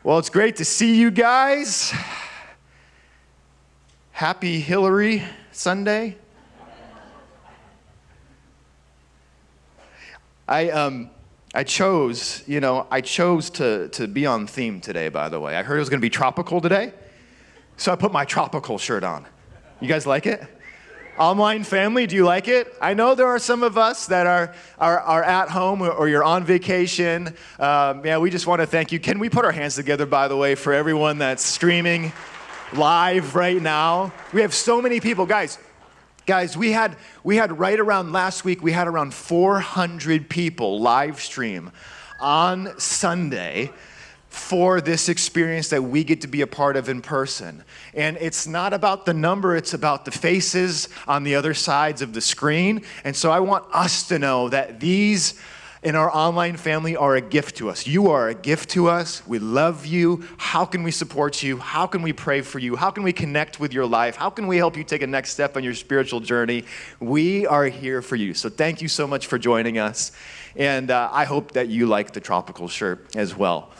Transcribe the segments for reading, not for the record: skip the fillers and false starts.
Well, it's great to see you guys. Happy Hillary Sunday. I chose to be on theme today, by the way. I heard it was going to be tropical today, so I put my tropical shirt on. You guys like it? Online family, do you like it? I know there are some of us that are at home or you're on vacation. We just want to thank you. Can we put our hands together, by the way, for everyone that's streaming live right now? We have so many people. Guys, we had right around last week, we had around 400 people live stream on Sunday for this experience that we get to be a part of in person. And it's not about the number, it's about the faces on the other sides of the screen. And so I want us to know that these in our online family are a gift to us. You are a gift to us. We love you. How can we support you? How can we pray for you? How can we connect with your life? How can we help you take a next step on your spiritual journey? We are here for you. So thank you so much for joining us. And I hope that you like the tropical shirt as well.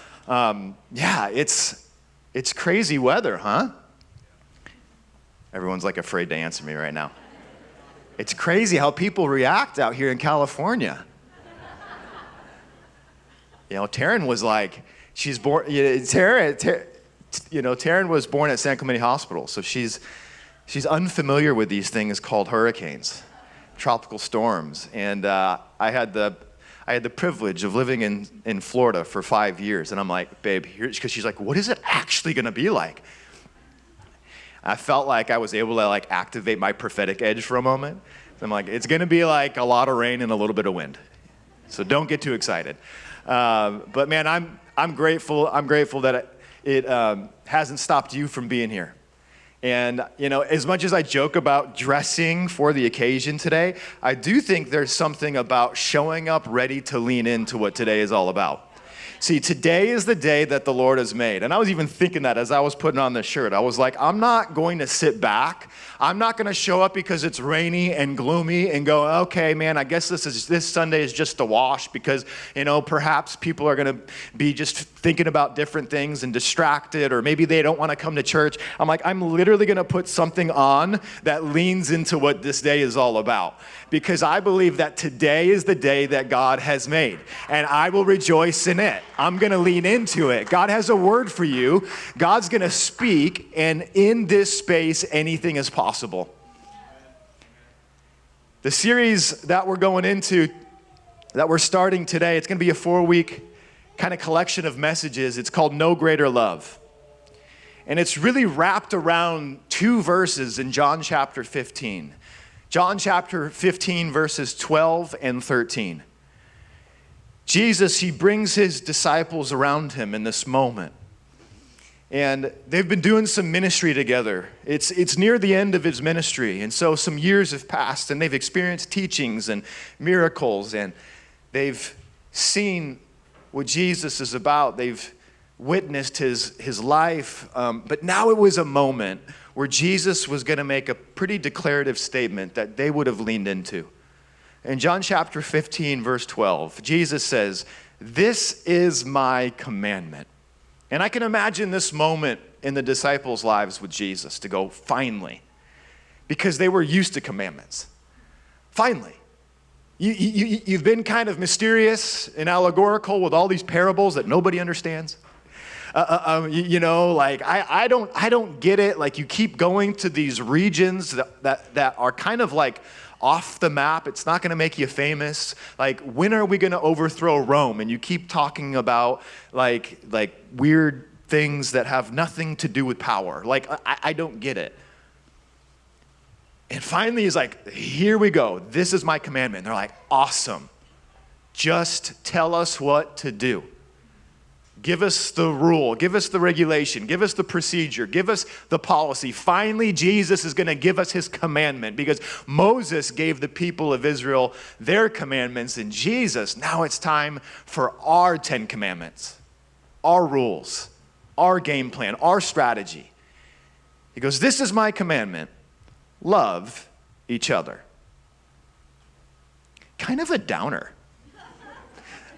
It's crazy weather, huh? Everyone's like afraid to answer me right now. It's crazy how people react out here in California. Taryn was like, she's born, Taryn was born at San Clemente Hospital, so she's unfamiliar with these things called hurricanes, tropical storms, and I had the privilege of living in Florida for 5 years, and I'm like, babe, because she's like, what is it actually going to be like? I felt like I was able to activate my prophetic edge for a moment. I'm like, it's going to be like a lot of rain and a little bit of wind, so don't get too excited. But man, I'm grateful. I'm grateful that it hasn't stopped you from being here. And, as much as I joke about dressing for the occasion today, I do think there's something about showing up ready to lean into what today is all about. See, today is the day that the Lord has made. And I was even thinking that as I was putting on this shirt. I was like, I'm not going to sit back. I'm not going to show up because it's rainy and gloomy and go, okay, man, I guess this Sunday is just a wash because, perhaps people are going to be just thinking about different things and distracted, or maybe they don't want to come to church. I'm like, I'm literally going to put something on that leans into what this day is all about, because I believe that today is the day that God has made, and I will rejoice in it. I'm going to lean into it. God has a word for you. God's going to speak, and in this space, anything is possible. The series that we're going into, that we're starting today, it's going to be a 4-week kind of collection of messages. It's called No Greater Love. And it's really wrapped around 2 verses in John chapter 15. John chapter 15, verses 12 and 13. Jesus, he brings his disciples around him in this moment. And they've been doing some ministry together. It's near the end of his ministry. And so some years have passed, and they've experienced teachings and miracles, and they've seen what Jesus is about. They've witnessed his life. But now it was a moment where Jesus was going to make a pretty declarative statement that they would have leaned into. In John chapter 15, verse 12, Jesus says, "This is my commandment." And I can imagine this moment in the disciples' lives with Jesus to go, finally, because they were used to commandments. Finally. You've been kind of mysterious and allegorical with all these parables that nobody understands. I don't get it. Like, you keep going to these regions that are kind of like off the map. It's not going to make you famous. Like, when are we going to overthrow Rome? And you keep talking about like weird things that have nothing to do with power. Like, I don't get it. And finally he's like, here we go. This is my commandment. And they're like, awesome. Just tell us what to do. Give us the rule, give us the regulation, give us the procedure, give us the policy. Finally, Jesus is going to give us his commandment, because Moses gave the people of Israel their commandments, and Jesus, now it's time for our 10 commandments, our rules, our game plan, our strategy. He goes, this is my commandment, love each other. Kind of a downer.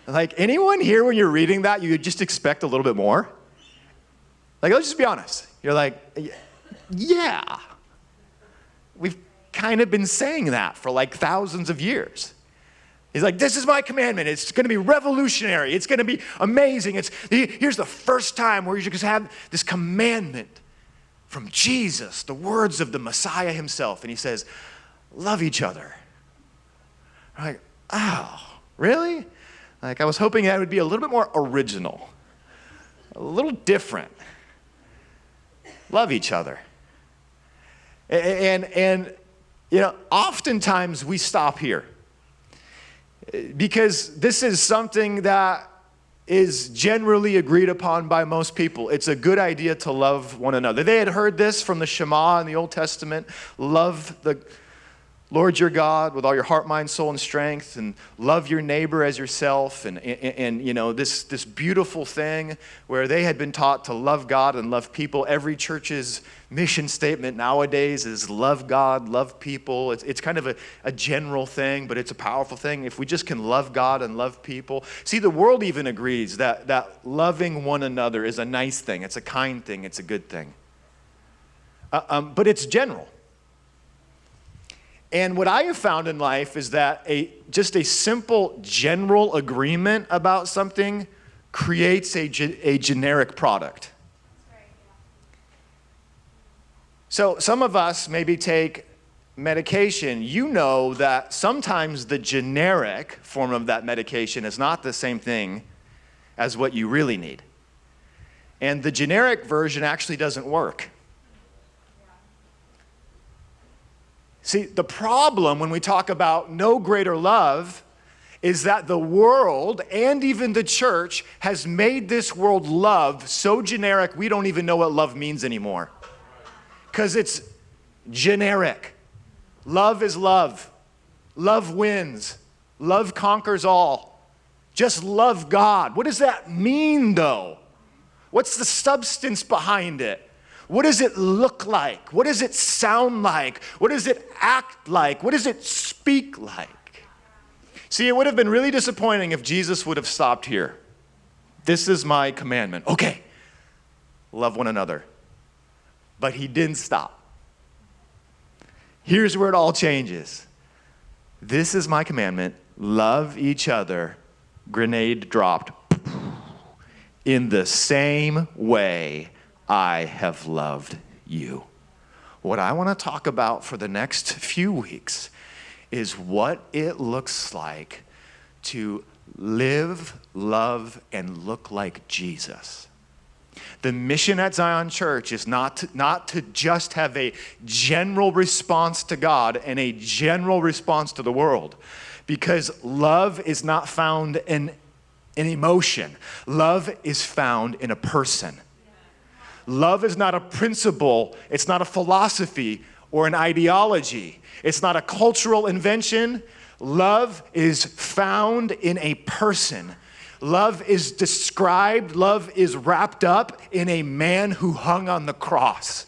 Like, anyone here, when you're reading that, you just expect a little bit more? Like, let's just be honest. You're like, yeah. We've kind of been saying that for like thousands of years. He's like, this is my commandment. It's going to be revolutionary. It's going to be amazing. Here's the first time where you just have this commandment from Jesus, the words of the Messiah himself. And he says, love each other. I'm like, oh, really? Like, I was hoping that would be a little bit more original, a little different. Love each other. And you know, oftentimes we stop here because this is something that is generally agreed upon by most people. It's a good idea to love one another. They had heard this from the Shema in the Old Testament. Love the Lord your God with all your heart, mind, soul, and strength, and love your neighbor as yourself, and you know, this beautiful thing where they had been taught to love God and love people. Every church's mission statement nowadays is love God, love people. It's kind of a general thing, but it's a powerful thing. If we just can love God and love people. See, the world even agrees that loving one another is a nice thing. It's a kind thing. It's a good thing. But it's general. And what I have found in life is that just a simple general agreement about something creates a generic product. So some of us maybe take medication. You know that sometimes the generic form of that medication is not the same thing as what you really need. And the generic version actually doesn't work. See, the problem when we talk about no greater love is that the world and even the church has made this world love so generic we don't even know what love means anymore. Because it's generic. Love is love. Love wins. Love conquers all. Just love God. What does that mean, though? What's the substance behind it? What does it look like? What does it sound like? What does it act like? What does it speak like? See, it would have been really disappointing if Jesus would have stopped here. This is my commandment. Okay, love one another. But he didn't stop. Here's where it all changes. This is my commandment. Love each other. Grenade dropped. In the same way I have loved you. What I want to talk about for the next few weeks is what it looks like to live, love, and look like Jesus. The mission at Zion Church is not to just have a general response to God and a general response to the world, because love is not found in an emotion. Love is found in a person. Love is not a principle, it's not a philosophy or an ideology. It's not a cultural invention. Love is found in a person. Love is described, love is wrapped up in a man who hung on the cross.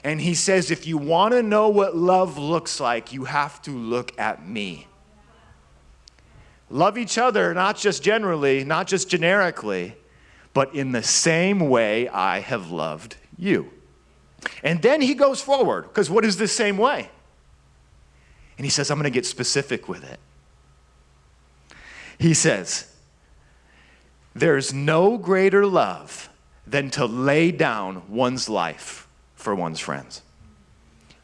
And he says, if you want to know what love looks like, you have to look at me. Love each other, not just generally, not just generically, but in the same way I have loved you. And then he goes forward, because what is the same way? And he says, I'm going to get specific with it. He says, there's no greater love than to lay down one's life for one's friends.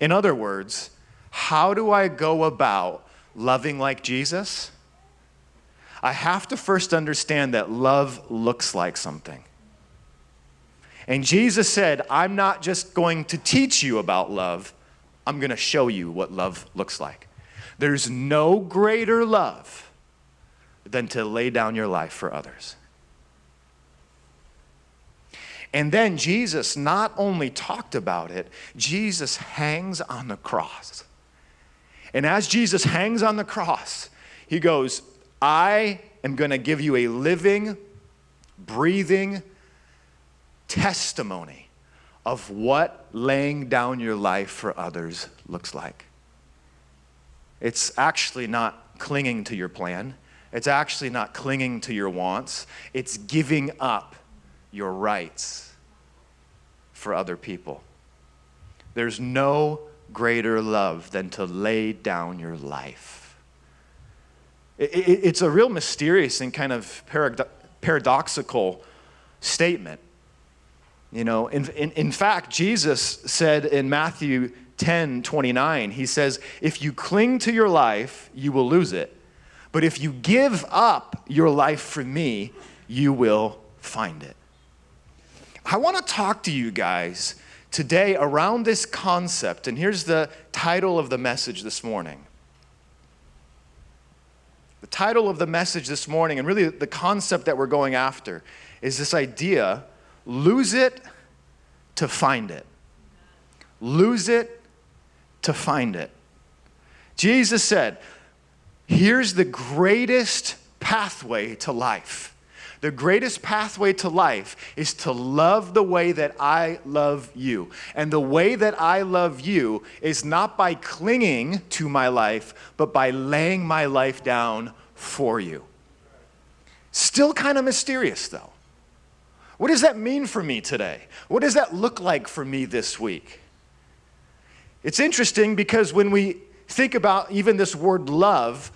In other words, how do I go about loving like Jesus? I have to first understand that love looks like something. And Jesus said, I'm not just going to teach you about love, I'm going to show you what love looks like. There's no greater love than to lay down your life for others. And then Jesus not only talked about it, Jesus hangs on the cross. And as Jesus hangs on the cross, he goes, I am going to give you a living, breathing testimony of what laying down your life for others looks like. It's actually not clinging to your plan. It's actually not clinging to your wants. It's giving up your rights for other people. There's no greater love than to lay down your life. It's a real mysterious and kind of paradoxical statement. You know, in fact, Jesus said in Matthew 10:29, he says, if you cling to your life, you will lose it. But if you give up your life for me, you will find it. I want to talk to you guys today around this concept, and here's the title of the message this morning. The title of the message this morning, and really the concept that we're going after, is this idea, lose it to find it. Lose it to find it. Jesus said, here's the greatest pathway to life. The greatest pathway to life is to love the way that I love you. And the way that I love you is not by clinging to my life, but by laying my life down for you. Still kind of mysterious, though. What does that mean for me today? What does that look like for me this week? It's interesting because when we think about even this word love,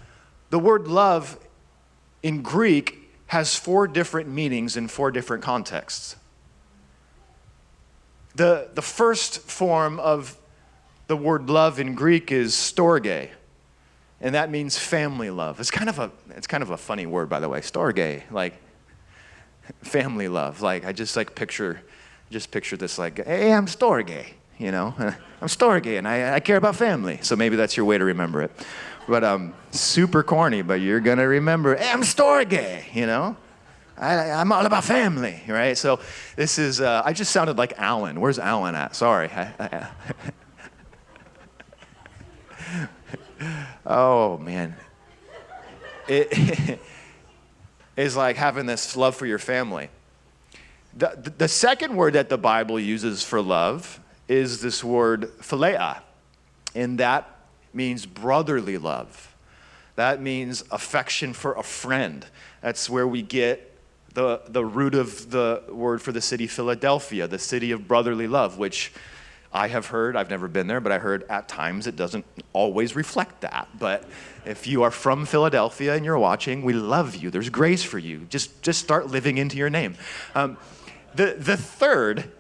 the word love in Greek has 4 different meanings in 4 different contexts. The first form of the word love in Greek is storge, and that means family love. It's kind of a funny word, by the way, storge, like family love. Like I just picture this like, hey, I'm storge, you know, I'm storge, and I care about family. So maybe that's your way to remember it. But super corny, but you're going to remember, hey, I'm storge, you know? I'm all about family, right? So this is, I just sounded like Alan. Where's Alan at? Sorry. Oh, man. It is like having this love for your family. The second word that the Bible uses for love is this word philia, and that means brotherly love. That means affection for a friend. That's where we get the root of the word for the city Philadelphia, the city of brotherly love, which I have heard, I've never been there, but I heard at times it doesn't always reflect that. But if you are from Philadelphia and you're watching, we love you. There's grace for you. Just start living into your name. The third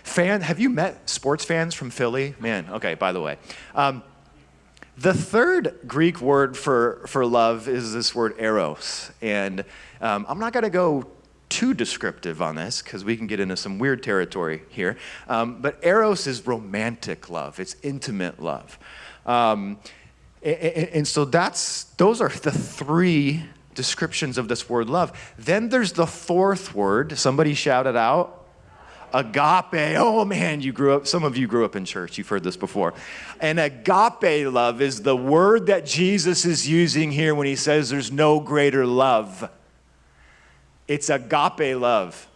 fan, have you met sports fans from Philly? Man, okay, by the way. The third Greek word for love is this word eros. And I'm not going to go too descriptive on this because we can get into some weird territory here. But eros is romantic love. It's intimate love. And so those are the 3 descriptions of this word love. Then there's the 4th word. Somebody shout it out. Agape. Oh man, some of you grew up in church. You've heard this before. And agape love is the word that Jesus is using here when he says there's no greater love. It's agape love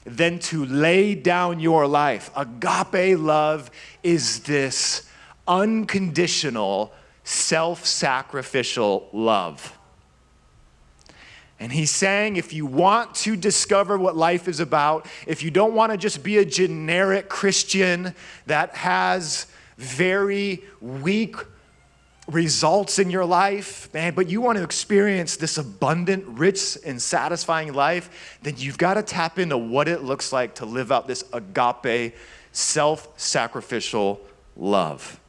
than to lay down your life. Agape love is this unconditional, self-sacrificial love. And he's saying if you want to discover what life is about, if you don't want to just be a generic Christian that has very weak results in your life, man, but you want to experience this abundant, rich, and satisfying life, then you've got to tap into what it looks like to live out this agape, self-sacrificial love.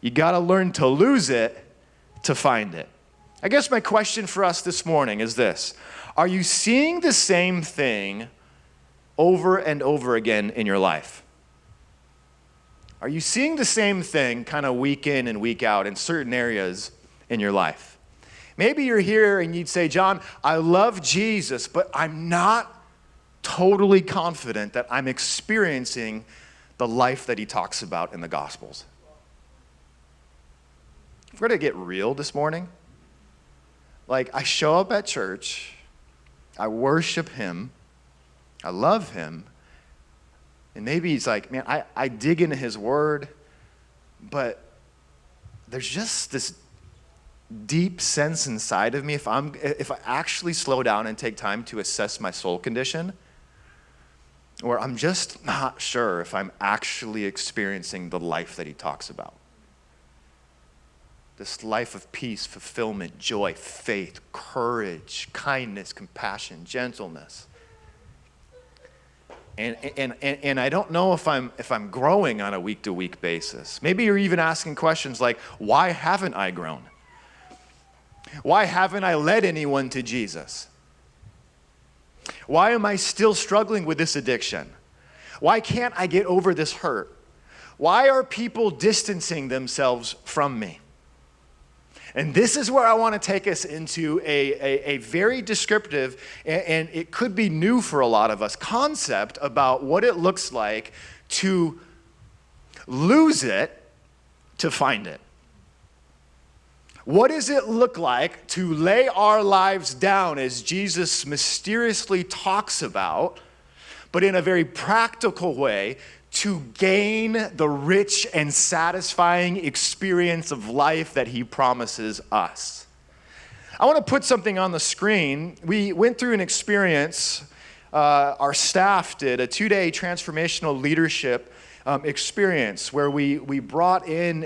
You got to learn to lose it to find it. I guess my question for us this morning is this. Are you seeing the same thing over and over again in your life? Are you seeing the same thing kind of week in and week out in certain areas in your life? Maybe you're here and you'd say, John, I love Jesus, but I'm not totally confident that I'm experiencing the life that he talks about in the Gospels. If we're going to get real this morning, like I show up at church, I worship him, I love him, and maybe he's like, man, I dig into his word, but there's just this deep sense inside of me, if I actually slow down and take time to assess my soul condition, where I'm just not sure if I'm actually experiencing the life that he talks about. This life of peace, fulfillment, joy, faith, courage, kindness, compassion, gentleness. And I don't know if I'm growing on a week-to-week basis. Maybe you're even asking questions like, why haven't I grown? Why haven't I led anyone to Jesus? Why am I still struggling with this addiction? Why can't I get over this hurt? Why are people distancing themselves from me? And this is where I want to take us into a very descriptive, and it could be new for a lot of us, concept about what it looks like to lose it to find it. What does it look like to lay our lives down, as Jesus mysteriously talks about, but in a very practical way, to gain the rich and satisfying experience of life that he promises us? I want to put something on the screen. We went through an experience, our staff did, a 2-day transformational leadership experience where we brought in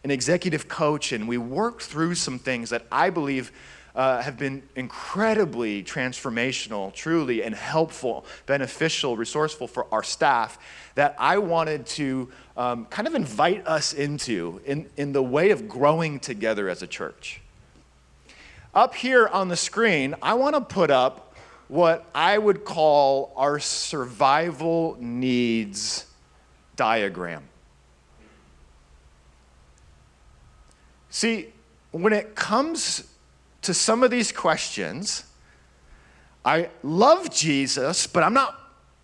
an executive coach, and we worked through some things that I believe have been incredibly transformational, truly, and helpful, beneficial, resourceful for our staff, that I wanted to kind of invite us into in the way of growing together as a church. Up here on the screen, I want to put up what I would call our survival needs diagram. See, when it comes to some of these questions, I love Jesus, but I'm not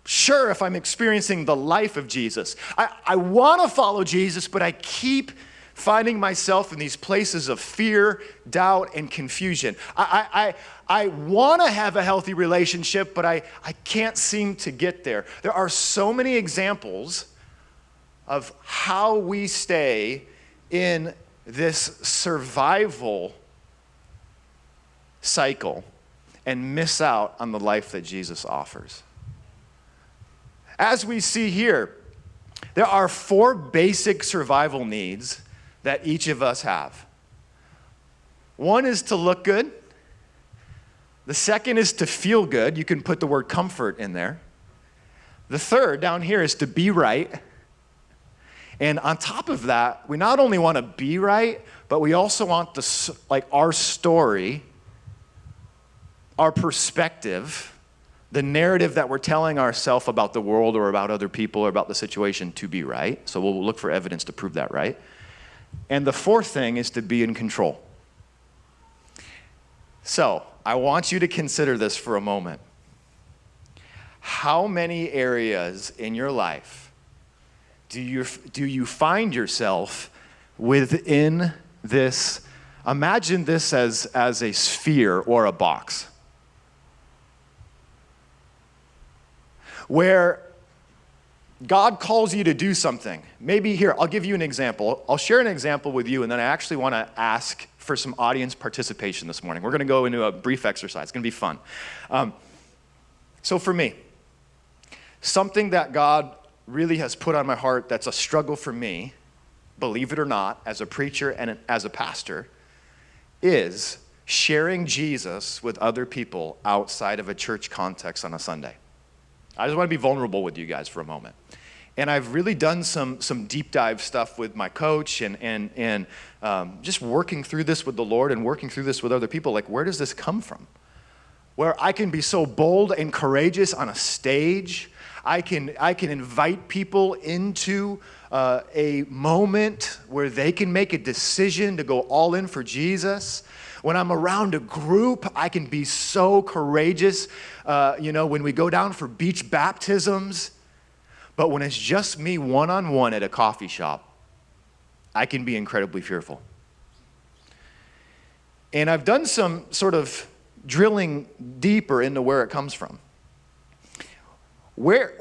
sure if I'm experiencing the life of Jesus. I want to follow Jesus, but I keep finding myself in these places of fear, doubt, and confusion. I want to have a healthy relationship, but I can't seem to get there. There are so many examples of how we stay in this survival cycle and miss out on the life that Jesus offers. As we see here, there are 4 basic survival needs that each of us have. One is to look good. The second is to feel good. You can put the word comfort in there. The third down here is to be right. And on top of that, we not only want to be right, but we also want our story, our perspective, the narrative that we're telling ourselves about the world or about other people or about the situation to be right. So we'll look for evidence to prove that right. And the fourth thing is to be in control. So I want you to consider this for a moment. How many areas in your life do you find yourself within this? Imagine this as a sphere or a box, where God calls you to do something. Maybe here, I'll give you an example. I'll share an example with you, and then I actually want to ask for some audience participation this morning. We're going to go into a brief exercise. It's going to be fun. So for me, something that God really has put on my heart that's a struggle for me, believe it or not, as a preacher and as a pastor, is sharing Jesus with other people outside of a church context on a Sunday. I just want to be vulnerable with you guys for a moment. And I've really done some deep dive stuff with my coach and just working through this with the Lord and working through this with other people. Like, where does this come from? Where I can be so bold and courageous on a stage. I can invite people into a moment where they can make a decision to go all in for Jesus. When I'm around a group, I can be so courageous, when we go down for beach baptisms. But when it's just me one-on-one at a coffee shop, I can be incredibly fearful. And I've done some sort of drilling deeper into where it comes from. Where,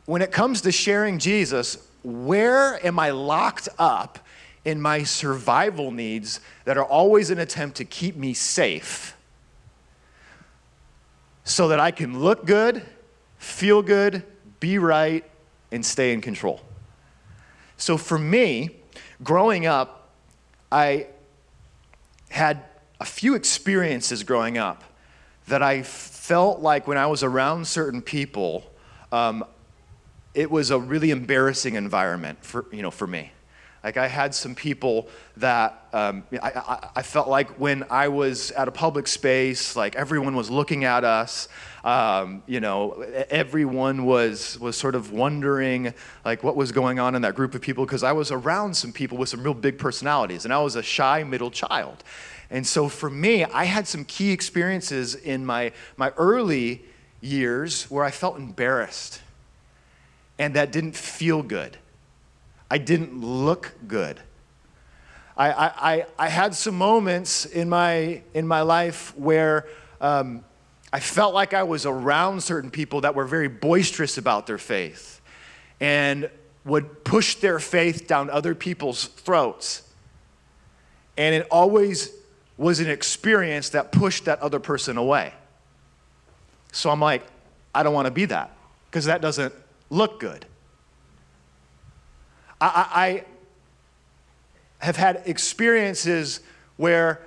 when it comes to sharing Jesus, where am I locked up in my survival needs that are always an attempt to keep me safe so that I can look good feel good, be right, and stay in control. So for me, growing up, I had a few experiences growing up that I felt like when I was around certain people, it was a really embarrassing environment for me. Like I had some people that I felt like when I was at a public space, like everyone was looking at us. Everyone was sort of wondering like what was going on in that group of people, because I was around some people with some real big personalities, and I was a shy middle child. And so for me, I had some key experiences in my early years where I felt embarrassed, and that didn't feel good. I didn't look good. I had some moments in my life where I felt like I was around certain people that were very boisterous about their faith and would push their faith down other people's throats. And it always was an experience that pushed that other person away. So I'm like, I don't want to be that, because that doesn't look good. I have had experiences where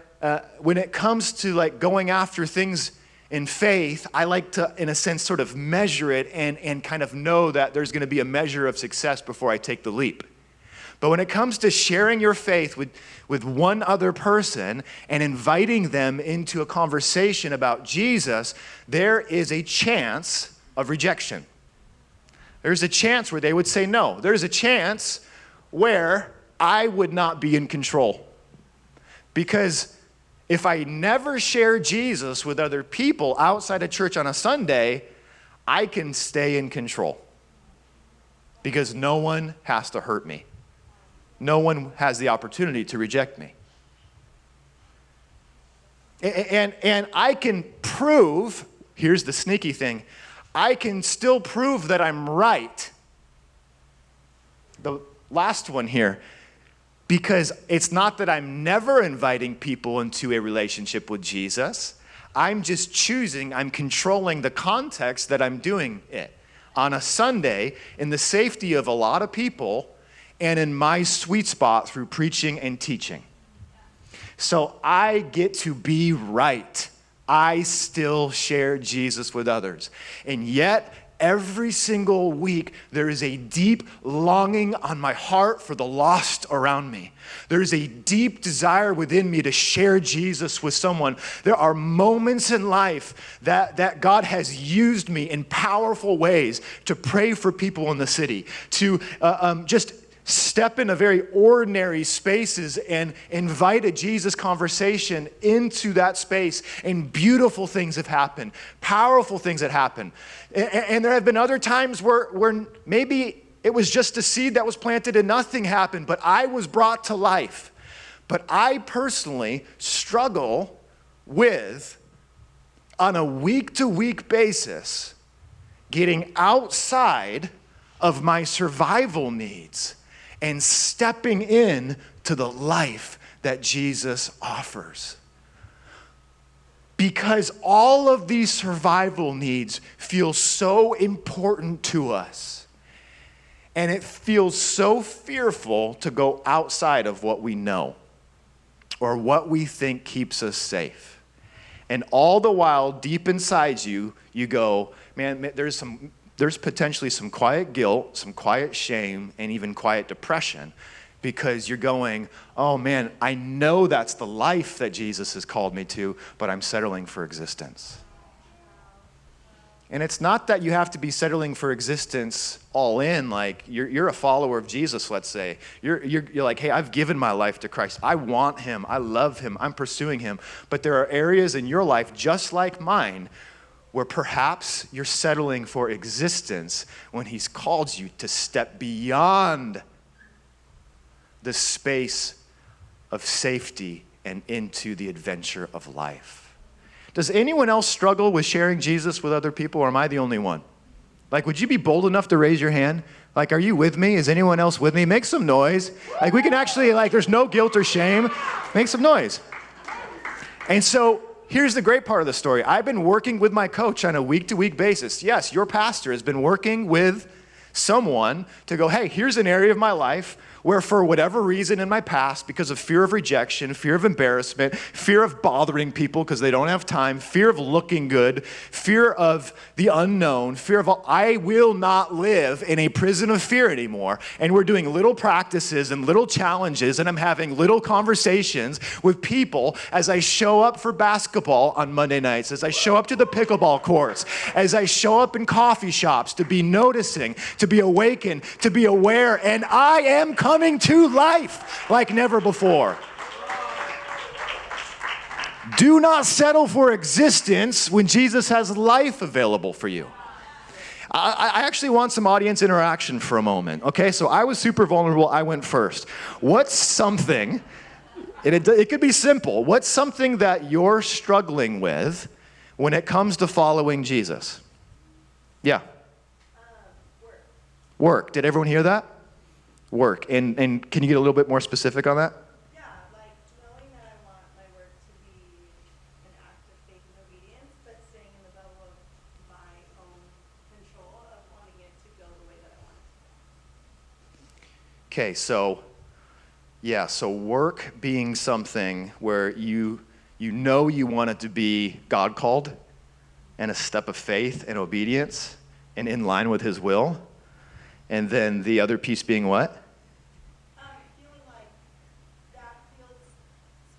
when it comes to like going after things in faith, I like to, in a sense, sort of measure it and kind of know that there's going to be a measure of success before I take the leap. But when it comes to sharing your faith with one other person and inviting them into a conversation about Jesus, there is a chance of rejection. There's a chance where they would say no. There's a chance where I would not be in control. Because if I never share Jesus with other people outside of church on a Sunday, I can stay in control. Because no one has to hurt me. No one has the opportunity to reject me. And I can prove, here's the sneaky thing, I can still prove that I'm right. The last one here, because it's not that I'm never inviting people into a relationship with Jesus. I'm just choosing, I'm controlling the context that I'm doing it. On a Sunday, in the safety of a lot of people, and in my sweet spot through preaching and teaching. So I get to be right. I still share Jesus with others. And yet, every single week, there is a deep longing on my heart for the lost around me. There is a deep desire within me to share Jesus with someone. There are moments in life that God has used me in powerful ways to pray for people in the city, to just step into very ordinary spaces and invite a Jesus conversation into that space, and beautiful things have happened, powerful things that happen. And there have been other times where maybe it was just a seed that was planted and nothing happened, but I was brought to life. But I personally struggle with, on a week-to-week basis, getting outside of my survival needs and stepping in to the life that Jesus offers. Because all of these survival needs feel so important to us. And it feels so fearful to go outside of what we know or what we think keeps us safe. And all the while, deep inside you, you go, man, there's potentially some quiet guilt, some quiet shame, and even quiet depression, because you're going, oh man, I know that's the life that Jesus has called me to, but I'm settling for existence. And it's not that you have to be settling for existence all in, like you're a follower of Jesus, let's say. You're like, hey, I've given my life to Christ. I want him. I love him. I'm pursuing him. But there are areas in your life, just like mine, where perhaps you're settling for existence when he's called you to step beyond the space of safety and into the adventure of life. Does anyone else struggle with sharing Jesus with other people, or am I the only one? Like, would you be bold enough to raise your hand? Like, are you with me? Is anyone else with me? Make some noise. Like, we can actually, like, there's no guilt or shame. Make some noise. And so, here's the great part of the story. I've been working with my coach on a week-to-week basis. Yes, your pastor has been working with someone to go, hey, here's an area of my life where for whatever reason in my past, because of fear of rejection, fear of embarrassment, fear of bothering people because they don't have time, fear of looking good, fear of the unknown, fear of, I will not live in a prison of fear anymore. And we're doing little practices and little challenges, and I'm having little conversations with people as I show up for basketball on Monday nights, as I show up to the pickleball courts, as I show up in coffee shops, to be noticing, to be awakened, to be aware, and I am coming to life like never before. Do not settle for existence when Jesus has life available for you. I actually want some audience interaction for a moment. Okay, so I was super vulnerable. I went first. What's something, and it could be simple, what's something that you're struggling with when it comes to following Jesus? Yeah. Work. Did everyone hear that? Work. And can you get a little bit more specific on that? Yeah, like knowing that I want my work to be an act of faith and obedience, but staying in the bubble of my own control of wanting it to go the way that I want it to go. Okay, so work being something where you know you want it to be God called and a step of faith and obedience and in line with his will. And then the other piece being what? Feeling like that feels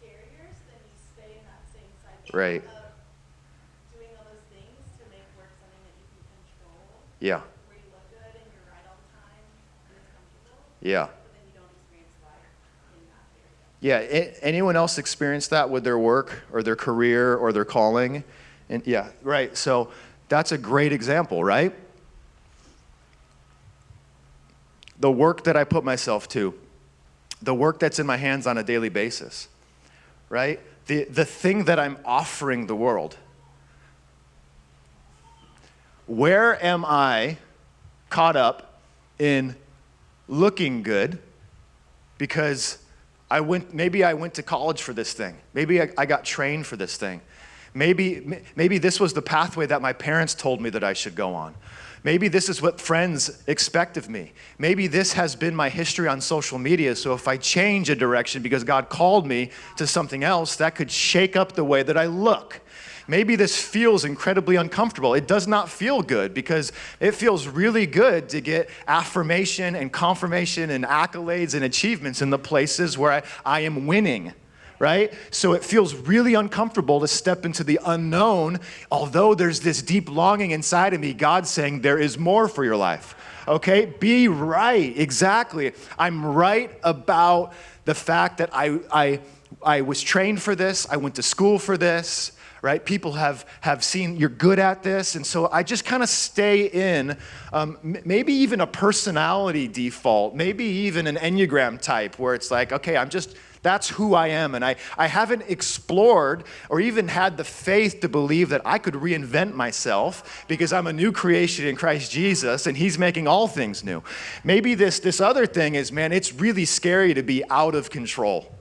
scarier, so then you stay in that same cycle Right. of doing all those things to make work something that you can control. Yeah. Where you look good and you're right all the time and it's comfortable. Yeah. But then you don't experience life in that area. Yeah. Anyone else experience that with their work or their career or their calling? And yeah, right. So that's a great example, right? The work that I put myself to, the work that's in my hands on a daily basis, right? The thing that I'm offering the world. Where am I caught up in looking good because maybe I went to college for this thing. Maybe I got trained for this thing. Maybe this was the pathway that my parents told me that I should go on. Maybe this is what friends expect of me. Maybe this has been my history on social media, so if I change a direction because God called me to something else, that could shake up the way that I look. Maybe this feels incredibly uncomfortable. It does not feel good because it feels really good to get affirmation and confirmation and accolades and achievements in the places where I am winning. Right? So it feels really uncomfortable to step into the unknown, although there's this deep longing inside of me, God saying there is more for your life. Okay? Be right. Exactly. I'm right about the fact that I was trained for this. I went to school for this. Right? People have seen you're good at this. And so I just kind of stay in maybe even a personality default, maybe even an Enneagram type where it's like, okay, that's who I am. And I haven't explored or even had the faith to believe that I could reinvent myself because I'm a new creation in Christ Jesus and he's making all things new. Maybe this other thing is, man, it's really scary to be out of control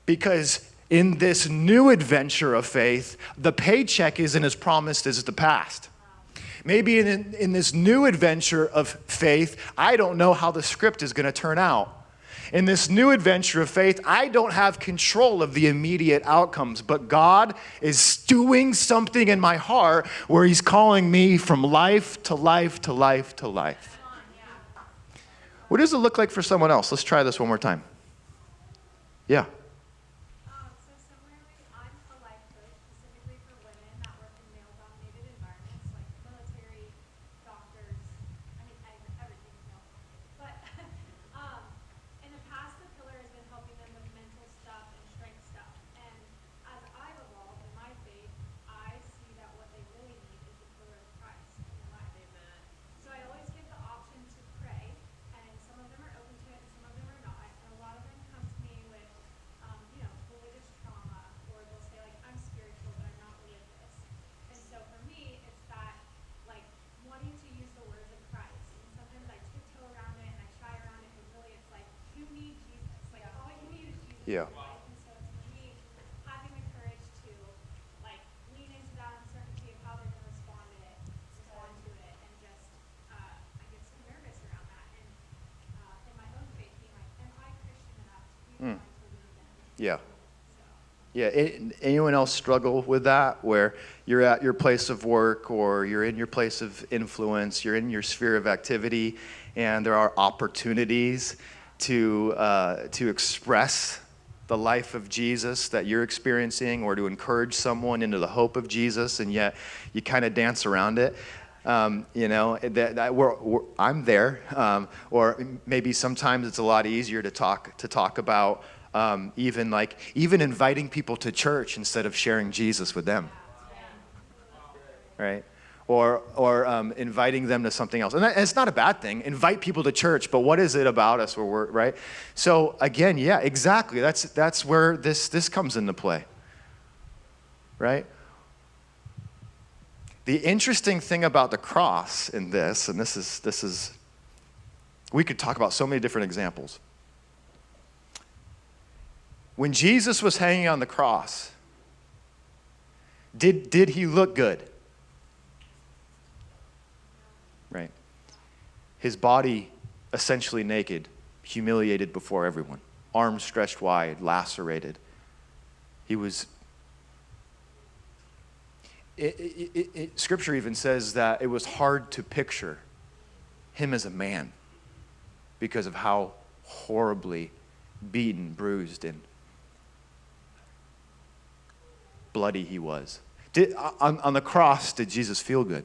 because in this new adventure of faith, the paycheck isn't as promised as the past. Maybe in this new adventure of faith, I don't know how the script is going to turn out. In this new adventure of faith, I don't have control of the immediate outcomes, but God is doing something in my heart where he's calling me from life to life to life to life. What does it look like for someone else? Let's try this one more time. Yeah. So similarly, I'm a life coach specifically for women that work in male-dominated environments like military, doctors, everything male. But in the past, the pillar has been helping them with mental stuff and strength stuff. And as I've evolved in my faith, I see that what they really need is the pillar of Christ in their life. Amen. So I always give the option to pray, and some of them are open to it, and some of them are not. And a lot of them come to me with religious trauma, or they'll say like, I'm spiritual, but I'm not really of this. And so for me, it's that like wanting to use the words of Christ. And sometimes I tiptoe around it and I shy around it, but really it's like, you need Jesus. Like all you need is Jesus. Yeah. Right? And so it's for me having the courage to Yeah. Yeah. Anyone else struggle with that, where you're at your place of work or you're in your place of influence, you're in your sphere of activity, and there are opportunities to express the life of Jesus that you're experiencing, or to encourage someone into the hope of Jesus, and yet you kind of dance around it. I'm there, or maybe sometimes it's a lot easier to talk about even inviting people to church instead of sharing Jesus with them, right? Or inviting them to something else. And it's not a bad thing. Invite people to church, but what is it about us where we're, right? So again, yeah, exactly. That's where this comes into play, right? The interesting thing about the cross in this, and this is, we could talk about so many different examples. When Jesus was hanging on the cross, did he look good? Right. His body essentially naked, humiliated before everyone, arms stretched wide, lacerated. He was, Scripture even says that it was hard to picture him as a man because of how horribly beaten, bruised, and bloody he was. On the cross, did Jesus feel good?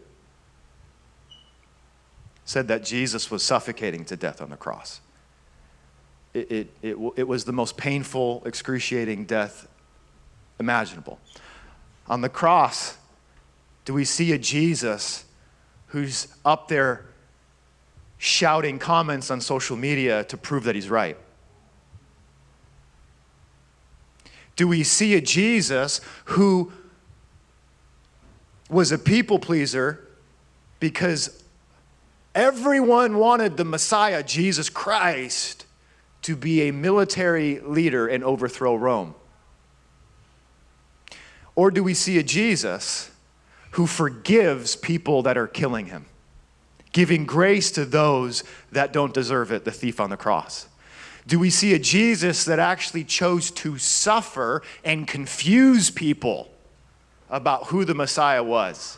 Said that Jesus was suffocating to death on the cross. It was the most painful, excruciating death imaginable. On the cross, do we see a Jesus who's up there shouting comments on social media to prove that he's right? Do we see a Jesus who was a people pleaser because everyone wanted the Messiah, Jesus Christ, to be a military leader and overthrow Rome? Or do we see a Jesus who forgives people that are killing him, giving grace to those that don't deserve it, the thief on the cross? Do we see a Jesus that actually chose to suffer and confuse people about who the Messiah was,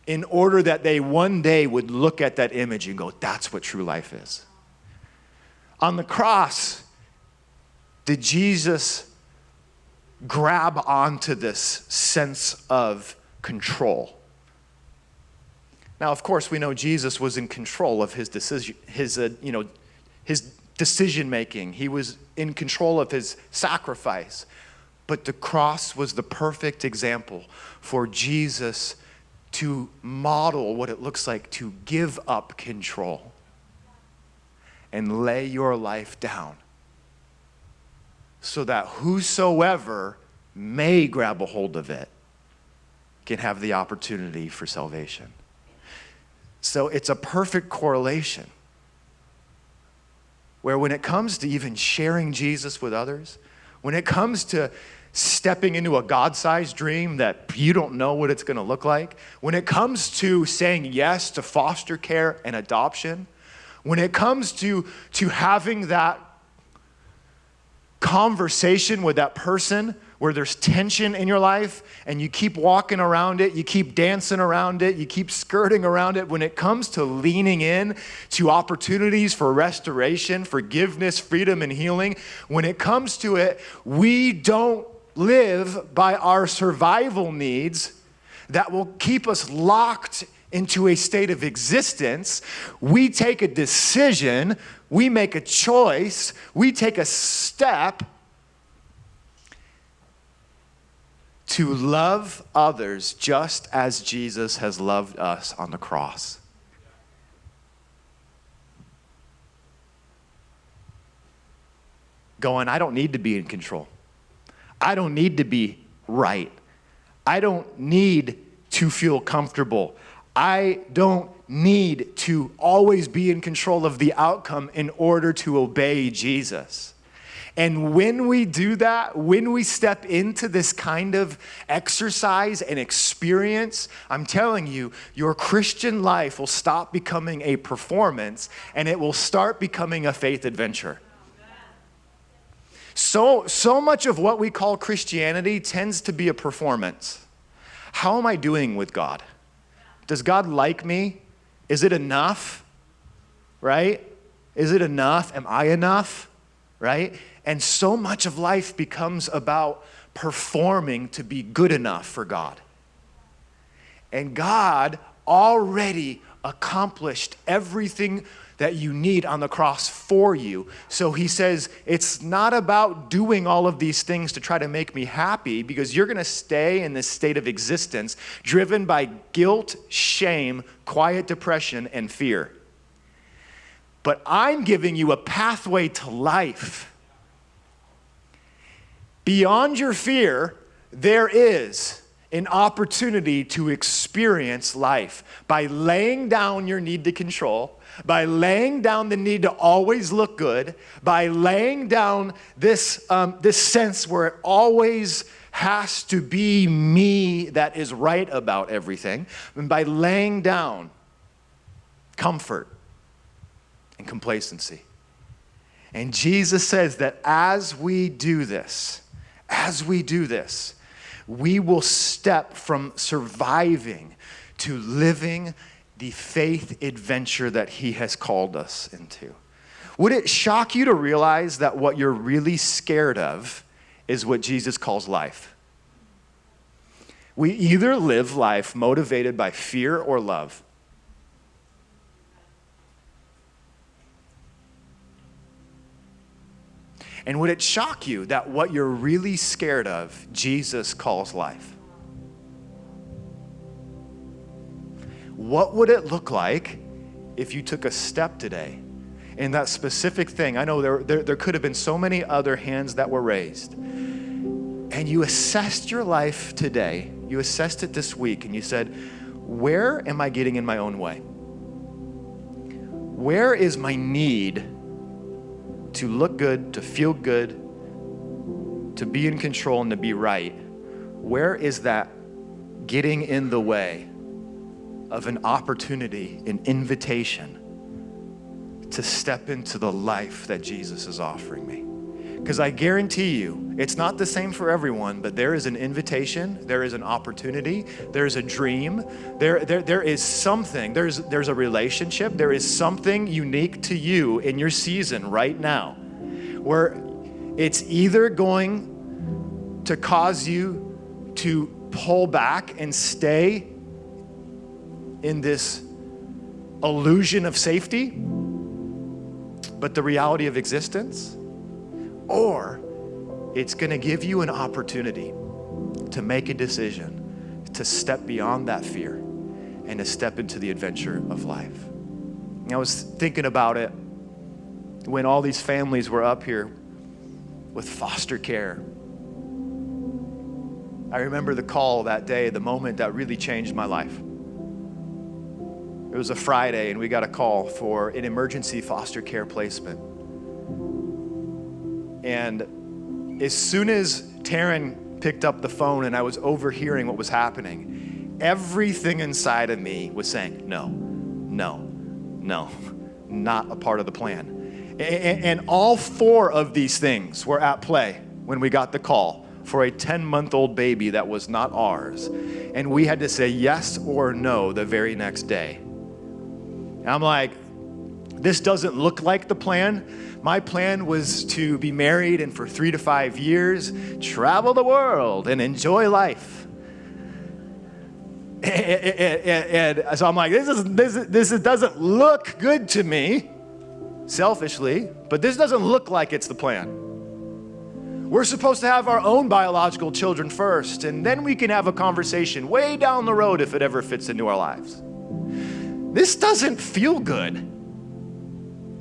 in order that they one day would look at that image and go, that's what true life is? On the cross, did Jesus grab onto this sense of control? Now, of course, we know Jesus was in control of his decision, his decision making. He was in control of his sacrifice. But the cross was the perfect example for Jesus to model what it looks like to give up control and lay your life down, so that whosoever may grab a hold of it can have the opportunity for salvation. So it's a perfect correlation, where when it comes to even sharing Jesus with others, when it comes to stepping into a God-sized dream that you don't know what it's going to look like, when it comes to saying yes to foster care and adoption, when it comes to having that conversation with that person where there's tension in your life and you keep walking around it, you keep dancing around it, you keep skirting around it, when it comes to leaning in to opportunities for restoration, forgiveness, freedom, and healing, when it comes to it, we don't live by our survival needs that will keep us locked into a state of existence. We take a decision, we make a choice, we take a step to love others just as Jesus has loved us on the cross. Going, I don't need to be in control. I don't need to be right. I don't need to feel comfortable. I don't need to always be in control of the outcome in order to obey Jesus. And when we do that, when we step into this kind of exercise and experience, I'm telling you, your Christian life will stop becoming a performance and it will start becoming a faith adventure. So much of what we call Christianity tends to be a performance. How am I doing with God? Does God like me? Is it enough? Right? Is it enough? Am I enough? Right? And so much of life becomes about performing to be good enough for God. And God already accomplished everything that you need on the cross for you. So he says, it's not about doing all of these things to try to make me happy, because you're going to stay in this state of existence driven by guilt, shame, quiet depression, and fear. But I'm giving you a pathway to life. Beyond your fear, there is an opportunity to experience life by laying down your need to control, by laying down the need to always look good, by laying down this sense where it always has to be me that is right about everything, and by laying down comfort and complacency. And Jesus says that as we do this, we will step from surviving to living the faith adventure that he has called us into. Would it shock you to realize that what you're really scared of is what Jesus calls life? We either live life motivated by fear or love. And would it shock you that what you're really scared of, Jesus calls life? What would it look like if you took a step today in that specific thing? I know there could have been so many other hands that were raised. And you assessed your life today, you assessed it this week, and you said, where am I getting in my own way? Where is my need to look good, to feel good, to be in control, and to be right? Where is that getting in the way of an opportunity, an invitation to step into the life that Jesus is offering me? Because I guarantee you, it's not the same for everyone, but there is an invitation, there is an opportunity, there's a dream, there is something, there's a relationship, there is something unique to you in your season right now, where it's either going to cause you to pull back and stay in this illusion of safety, but the reality of existence, or it's going to give you an opportunity to make a decision to step beyond that fear and to step into the adventure of life. And I was thinking about it when all these families were up here with foster care. I remember the call that day, the moment that really changed my life. It was a Friday, and we got a call for an emergency foster care placement. And as soon as Taryn picked up the phone and I was overhearing what was happening, everything inside of me was saying, no, not a part of the plan. And all four of these things were at play when we got the call for a 10-month-old baby that was not ours. And we had to say yes or no the very next day. And I'm like, this doesn't look like the plan. My plan was to be married and for 3 to 5 years, travel the world and enjoy life. And so I'm like, this doesn't look good to me, selfishly, but this doesn't look like it's the plan. We're supposed to have our own biological children first, and then we can have a conversation way down the road if it ever fits into our lives. This doesn't feel good.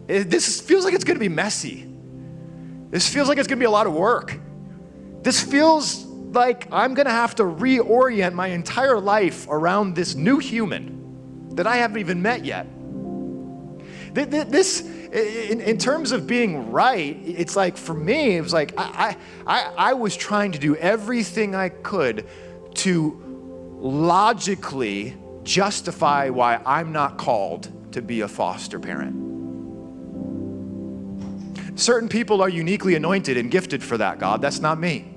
This feels like it's going to be messy. This feels like it's going to be a lot of work. This feels like I'm going to have to reorient my entire life around this new human that I haven't even met yet. This, in terms of being right, it's like, for me, it was like I was trying to do everything I could to logically justify why I'm not called to be a foster parent. Certain people are uniquely anointed and gifted for that, God. That's not me.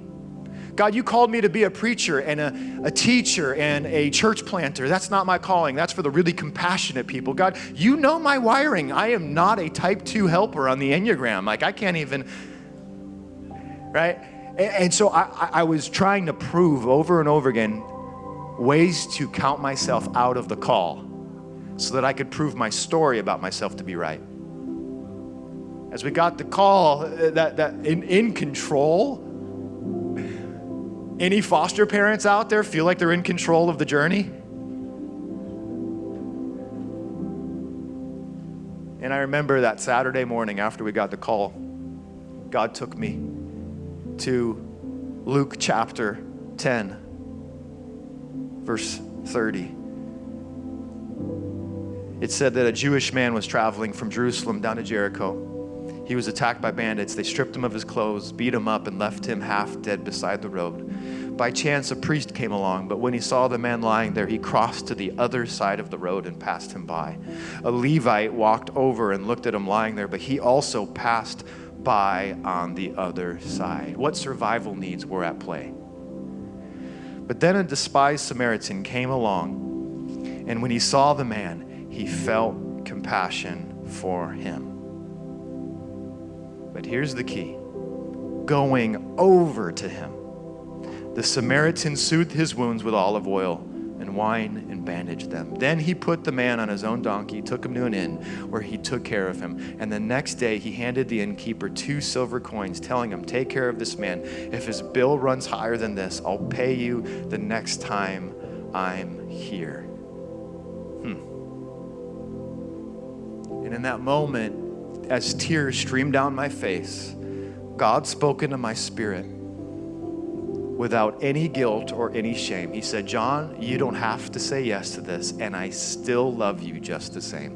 God, you called me to be a preacher and a teacher and a church planter. That's not my calling. That's for the really compassionate people. God, you know my wiring. I am not a type 2 helper on the Enneagram. Like, I can't even, right? And so I was trying to prove over and over again ways to count myself out of the call so that I could prove my story about myself to be right. As we got the call that in control. Any foster parents out there feel like they're in control of the journey? And I remember that Saturday morning after we got the call, God took me to Luke chapter 10, verse 30. It said that a Jewish man was traveling from Jerusalem down to Jericho. He was attacked by bandits. They stripped him of his clothes, beat him up, and left him half dead beside the road. By chance, a priest came along, but when he saw the man lying there, he crossed to the other side of the road and passed him by. A Levite walked over and looked at him lying there, but he also passed by on the other side. What survival needs were at play? But then a despised Samaritan came along, and when he saw the man, he felt compassion for him. But here's the key. Going over to him, the Samaritan soothed his wounds with olive oil and wine and bandaged them. Then he put the man on his own donkey, took him to an inn where he took care of him. And the next day he handed the innkeeper 2 silver coins, telling him, take care of this man. If his bill runs higher than this, I'll pay you the next time I'm here. And in that moment, as tears streamed down my face, God spoke into my spirit without any guilt or any shame. He said, John, you don't have to say yes to this, and I still love you just the same.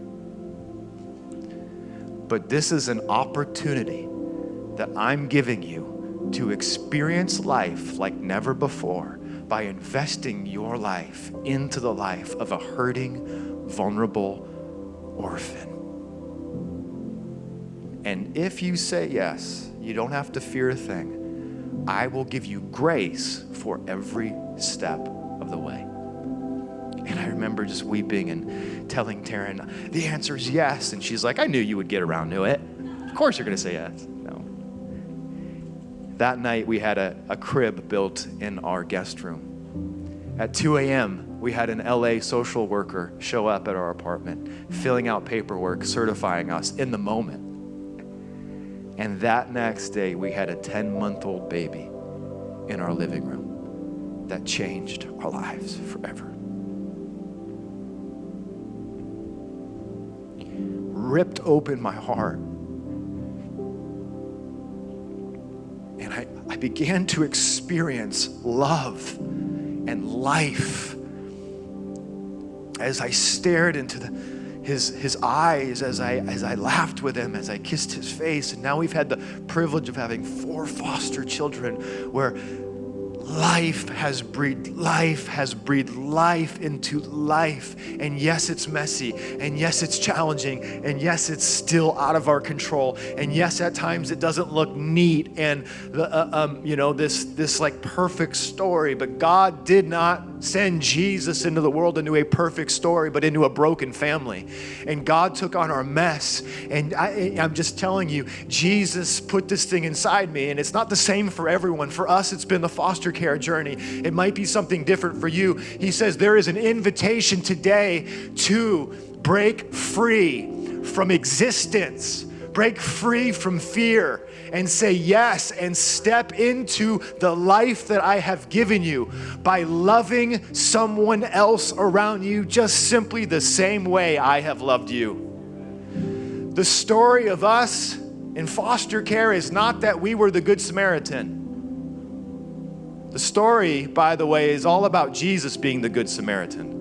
But this is an opportunity that I'm giving you to experience life like never before by investing your life into the life of a hurting, vulnerable orphan. And if you say yes, you don't have to fear a thing. I will give you grace for every step of the way. And I remember just weeping and telling Taryn, the answer is yes. And she's like, I knew you would get around to it. Of course you're going to say yes. No. That night we had a crib built in our guest room. At 2 a.m., we had an LA social worker show up at our apartment, filling out paperwork, certifying us in the moment. And that next day, we had a 10-month-old baby in our living room that changed our lives forever. Ripped open my heart. And I began to experience love and life as I stared into his eyes, as I laughed with him, as I kissed his face. And now we've had the privilege of having 4 foster children where life has breathed life into life. And yes, it's messy. And yes, it's challenging. And yes, it's still out of our control. And yes, at times it doesn't look neat and this like perfect story. But God did not send Jesus into the world into a perfect story, but into a broken family. And God took on our mess. And I'm just telling you, Jesus put this thing inside me. And it's not the same for everyone. For us, it's been the foster care journey. It might be something different for you. He says there is an invitation today to break free from existence, break free from fear, and say yes and step into the life that I have given you by loving someone else around you just simply the same way I have loved you. The story of us in foster care is not that we were the Good Samaritan. The story, by the way, is all about Jesus being the Good Samaritan.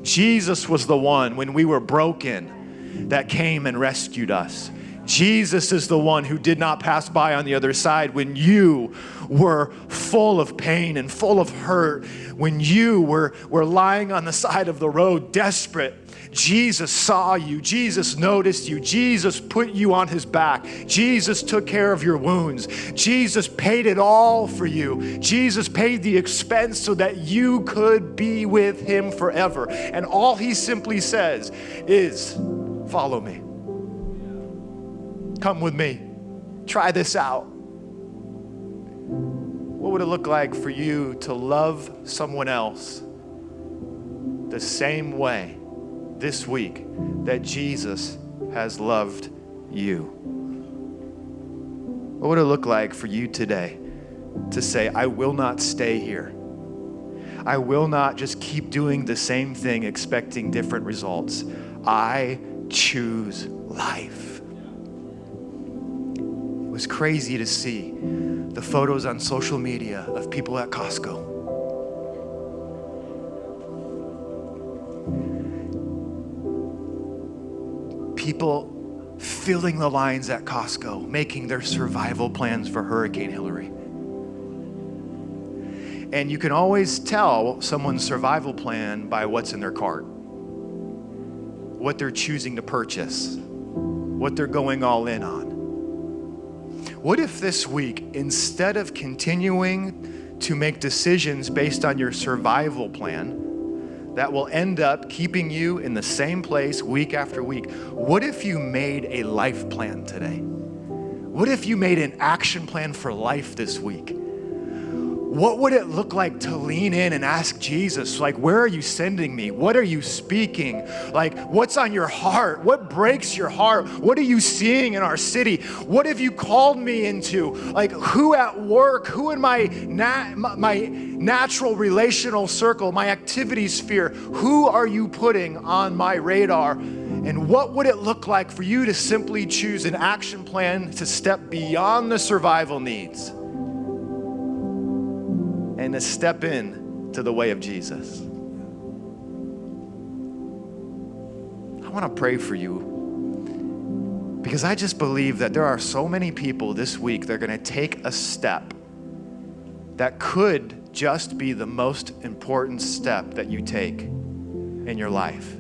Jesus was the one, when we were broken, that came and rescued us. Jesus is the one who did not pass by on the other side when you were full of pain and full of hurt, when you were lying on the side of the road desperate. Jesus saw you. Jesus noticed you. Jesus put you on his back. Jesus took care of your wounds. Jesus paid it all for you. Jesus paid the expense so that you could be with him forever. And all he simply says is, follow me. Come with me. Try this out. What would it look like for you to love someone else the same way this week that Jesus has loved you? What would it look like for you today to say, I will not stay here. I will not just keep doing the same thing expecting different results. I choose life. It was crazy to see the photos on social media of people at Costco. People filling the lines at Costco, making their survival plans for Hurricane Hillary. And you can always tell someone's survival plan by what's in their cart, what they're choosing to purchase, what they're going all in on. What if this week, instead of continuing to make decisions based on your survival plan that will end up keeping you in the same place week after week, what if you made a life plan today? What if you made an action plan for life this week? What would it look like to lean in and ask Jesus, like, where are you sending me? What are you speaking? Like, what's on your heart? What breaks your heart? What are you seeing in our city? What have you called me into? Like, who at work, who in my natural relational circle, my activity sphere, who are you putting on my radar? And what would it look like for you to simply choose an action plan to step beyond the survival needs and to step in to the way of Jesus? I want to pray for you because I just believe that there are so many people this week that are going to take a step that could just be the most important step that you take in your life,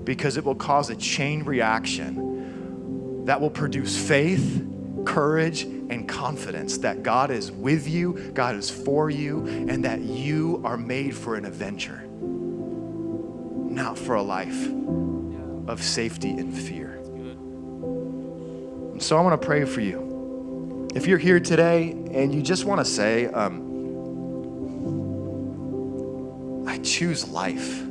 because it will cause a chain reaction that will produce faith, courage, and confidence that God is with you, God is for you, and that you are made for an adventure, not for a life of safety and fear. And so I want to pray for you. If you're here today and you just want to say, I choose life.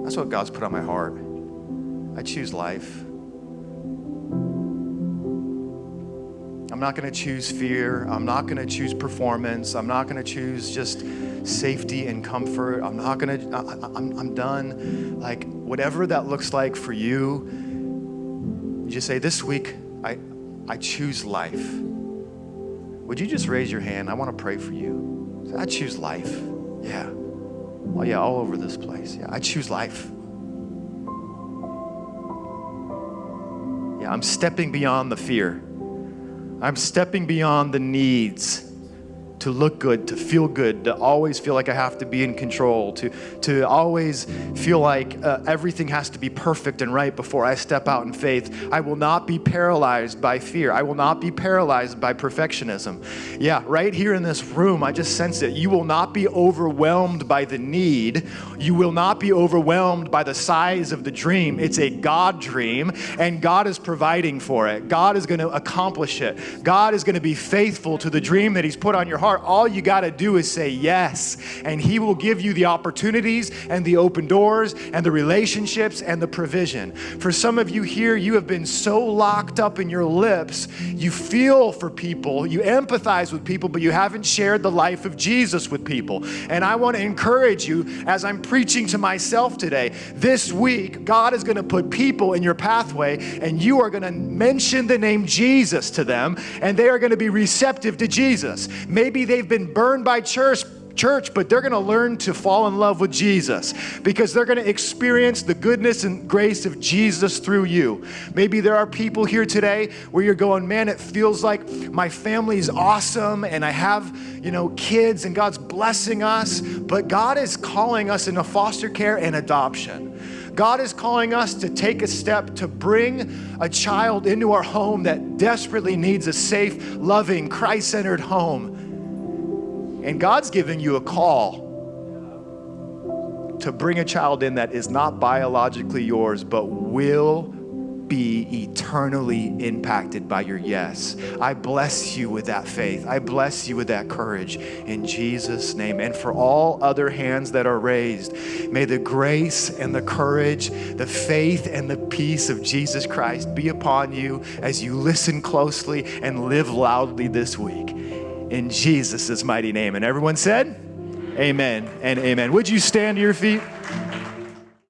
That's what God's put on my heart. I choose life. I'm not going to choose fear. I'm not going to choose performance. I'm not going to choose just safety and comfort. I'm done. Like, whatever that looks like for you, you just say, this week, I choose life. Would you just raise your hand? I want to pray for you. Say, I choose life. Yeah. Oh yeah, all over this place. Yeah, I choose life. Yeah, I'm stepping beyond the fear. I'm stepping beyond the needs to look good, to feel good, to always feel like I have to be in control, to always feel like everything has to be perfect and right before I step out in faith. I will not be paralyzed by fear. I will not be paralyzed by perfectionism. Yeah, right here in this room, I just sense it. You will not be overwhelmed by the need. You will not be overwhelmed by the size of the dream. It's a God dream, and God is providing for it. God is going to accomplish it. God is going to be faithful to the dream that He's put on your heart. All you got to do is say yes, and He will give you the opportunities and the open doors and the relationships and the provision. For some of you here, you have been so locked up in your lips, you feel for people, you empathize with people, but you haven't shared the life of Jesus with people. And I want to encourage you, as I'm preaching to myself today, this week, God is going to put people in your pathway, and you are going to mention the name Jesus to them, and they are going to be receptive to Jesus. Maybe they've been burned by church church, but they're going to learn to fall in love with Jesus because they're going to experience the goodness and grace of Jesus through you. Maybe there are people here today where you're going, man, it feels like my family's awesome and I have, kids and God's blessing us, but God is calling us into foster care and adoption. God is calling us to take a step to bring a child into our home that desperately needs a safe, loving, Christ-centered home. And God's giving you a call to bring a child in that is not biologically yours, but will be eternally impacted by your yes. I bless you with that faith. I bless you with that courage in Jesus' name. And for all other hands that are raised, may the grace and the courage, the faith and the peace of Jesus Christ be upon you as you listen closely and live loudly this week. In Jesus' mighty name. And everyone said, amen and amen. Would you stand to your feet?